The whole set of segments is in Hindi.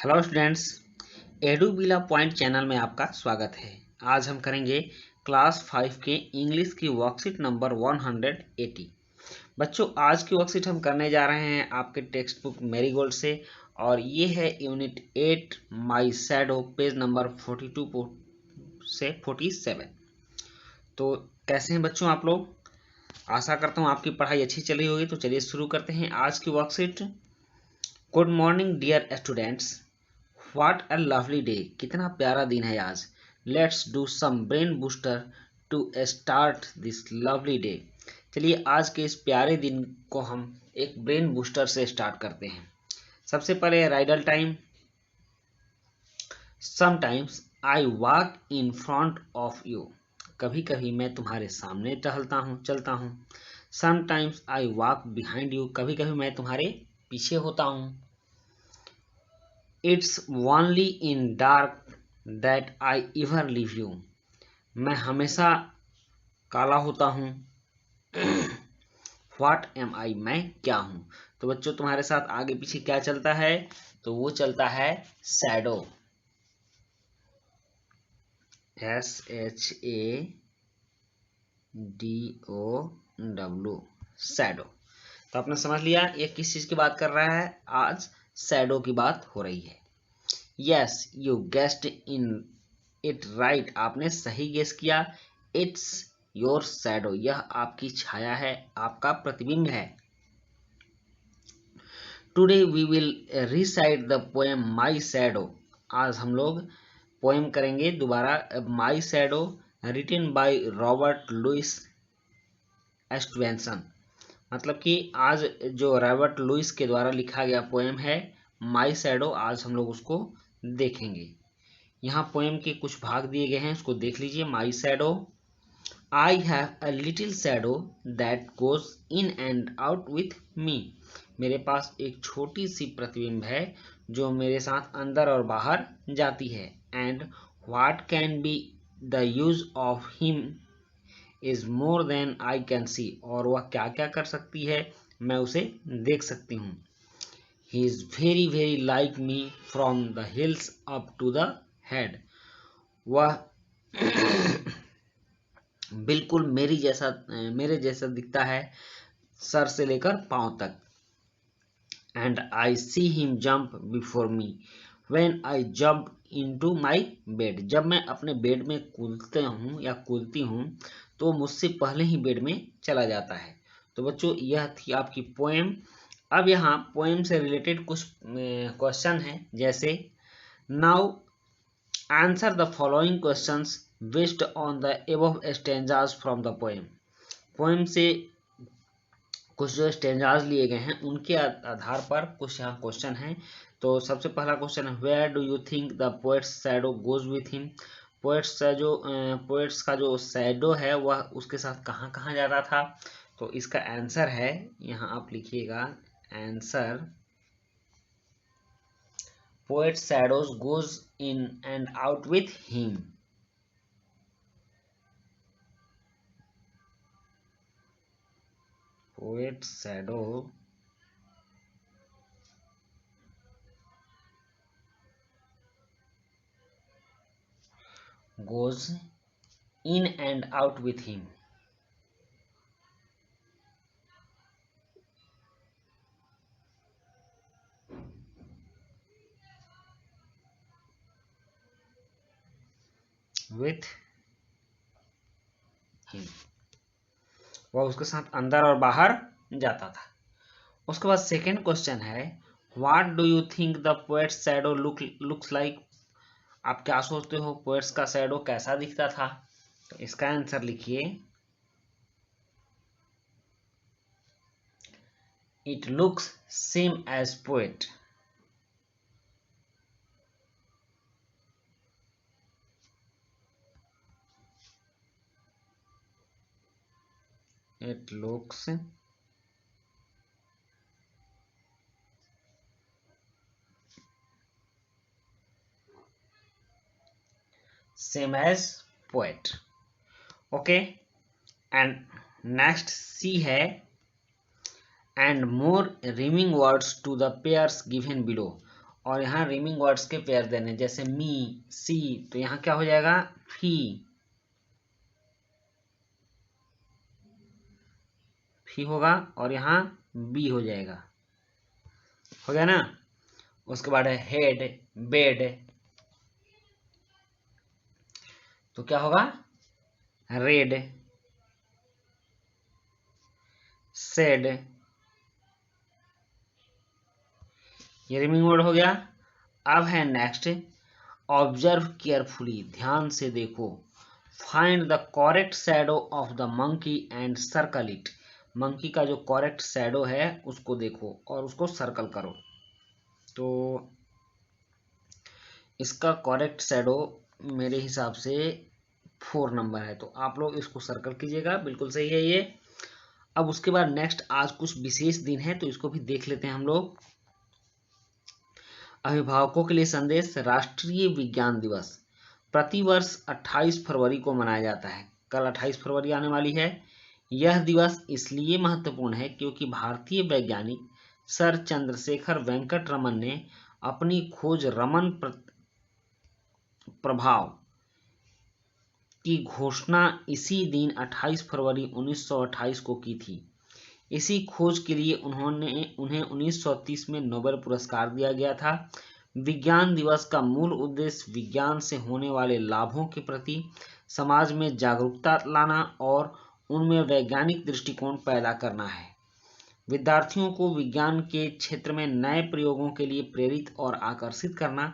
हेलो स्टूडेंट्स, एडुबिला पॉइंट चैनल में आपका स्वागत है। आज हम करेंगे क्लास 5 के इंग्लिश की वर्कशीट नंबर 180। बच्चों, आज की वर्कशीट हम करने जा रहे हैं आपके टेक्स्ट बुक मैरीगोल्ड से, और ये है यूनिट 8 माई शैडो, पेज नंबर 42 से 47। तो कैसे हैं बच्चों आप लोग? आशा करता हूँ आपकी पढ़ाई अच्छी चल रही होगी। तो चलिए शुरू करते हैं आज की worksheet. Good morning dear students, what a lovely day. कितना प्यारा दिन है आज। Let's do some brain booster to start this lovely day. चलिए आज के इस प्यारे दिन को हम एक ब्रेन बूस्टर से स्टार्ट करते हैं। सबसे पहले Rydal time. Sometimes I walk in front of you. कभी कभी मैं तुम्हारे सामने टहलता हूँ, चलता हूँ। Sometimes I walk behind you. कभी कभी मैं तुम्हारे पीछे होता हूँ। It's only in dark that I ever leave you. मैं हमेशा काला होता हूँ। What am I? मैं क्या हूँ? तो बच्चों, तुम्हारे साथ आगे पीछे क्या चलता है? तो वो चलता है शैडो। SHADOW, shadow. तो आपने समझ लिया ये किस चीज की बात कर रहा है। आज शैडो की बात हो रही है। Yes, you guessed in it right. आपने सही गेस किया। It's your shadow. यह आपकी छाया है, आपका प्रतिबिंब है। Today we will recite the poem my shadow. आज हम लोग पोएम करेंगे दोबारा, my shadow, written by Robert Louis Stevenson. मतलब कि आज जो रॉबर्ट लुइस के द्वारा लिखा गया पोएम है माई शैडो, आज हम लोग उसको देखेंगे। यहाँ पोएम के कुछ भाग दिए गए हैं, उसको देख लीजिए। My shadow. I have a little shadow that goes in and out with me. मेरे पास एक छोटी सी प्रतिबिंब है जो मेरे साथ अंदर और बाहर जाती है। And what can be the use of him is more than I can see. और वह क्या क्या कर सकती है, मैं उसे देख सकती हूँ। He is very very like me from the hills up to the head. वह बिल्कुल मेरे जैसा दिखता है, सर से लेकर पांव तक। And I see him jump before me when I jump into my bed. जब मैं अपने बेड में कूदते हूँ या कूदती हूँ तो मुझसे पहले ही बेड में चला जाता है। तो बच्चों, यह थी आपकी पोएम। अब यहाँ पोएम से रिलेटेड कुछ क्वेश्चन हैं, जैसे now answer the following questions based on the above stanzas from the poem। Poem से कुछ जो स्टेंजाज लिए गए हैं उनके आधार पर कुछ यहाँ क्वेश्चन हैं। तो सबसे पहला क्वेश्चन है, where do you think the poet's shadow goes with him. Poet's का जो शैडो है वह उसके साथ कहाँ कहाँ जाता था। तो इसका आंसर है, यहाँ आप लिखिएगा answer, poet shadows goes in and out with him. Poet shadow goes in and out with him। with him, वह उसके साथ अंदर और बाहर जाता था। उसके बाद सेकेंड क्वेश्चन है, what do you think the poet shadow looks like. आप क्या सोचते हो पोएट्स का शैडो कैसा दिखता था। तो इसका आंसर लिखिए, it looks same as poet. It looks same as poet. Okay, and next C है, and more rhyming words to the pairs given below. और यहाँ रिमिंग वर्ड्स के पेयर देने, जैसे मी, सी, तो यहाँ क्या हो जाएगा, फी होगा, और यहाँ बी हो जाएगा। हो गया ना। उसके बाद है हेड, बेड, तो क्या होगा, रेड, सेड, ये रिमिंग वर्ड हो गया। अब है नेक्स्ट, ऑब्जर्व केयरफुली, ध्यान से देखो, find the correct shadow of the monkey and circle it, monkey का जो करेक्ट शैडो है उसको देखो और उसको सर्कल करो। तो इसका करेक्ट शैडो मेरे हिसाब से 4 नंबर है, तो आप लोग इसको सर्कल कीजिएगा, बिल्कुल सही है ये। अब उसके बाद नेक्स्ट, आज कुछ विशेष दिन है तो इसको भी देख लेते हैं हम लोग। अभिभावकों के लिए संदेश, राष्ट्रीय विज्ञान दिवस प्रतिवर्ष 28 फरवरी को मनाया जाता है। कल 28 फरवरी आने वाली है। यह दिवस इसलिए महत्वपूर्ण है क्योंकि भारतीय वैज्ञानिक सर चंद्रशेखर वेंकट रमन ने अपनी खोज रमन प्रभाव की घोषणा इसी दिन 28 फरवरी 1928 को की थी। इसी खोज के लिए उन्हें 1930 में नोबेल पुरस्कार दिया गया था। विज्ञान दिवस का मूल उद्देश्य विज्ञान से होने वाले लाभों के प्रति समाज में जागरूकता लाना और उनमें वैज्ञानिक दृष्टिकोण पैदा करना है। विद्यार्थियों को विज्ञान के क्षेत्र में नए प्रयोगों के लिए प्रेरित और आकर्षित करना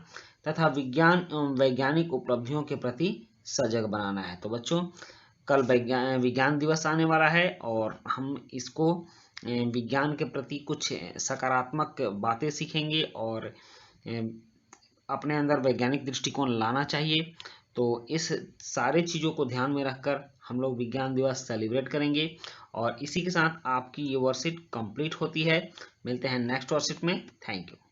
तथा विज्ञान एवं वैज्ञानिक उपलब्धियों के प्रति सजग बनाना है। तो बच्चों, कल विज्ञान दिवस आने वाला है और हम इसको विज्ञान के प्रति कुछ सकारात्मक बातें सीखेंगे और अपने अंदर वैज्ञानिक दृष्टिकोण लाना चाहिए। तो इस सारे चीज़ों को ध्यान में रखकर हम लोग विज्ञान दिवस सेलिब्रेट करेंगे। और इसी के साथ आपकी ये वर्कशीट कंप्लीट होती है। मिलते हैं नेक्स्ट वर्कशीट में। Thank you.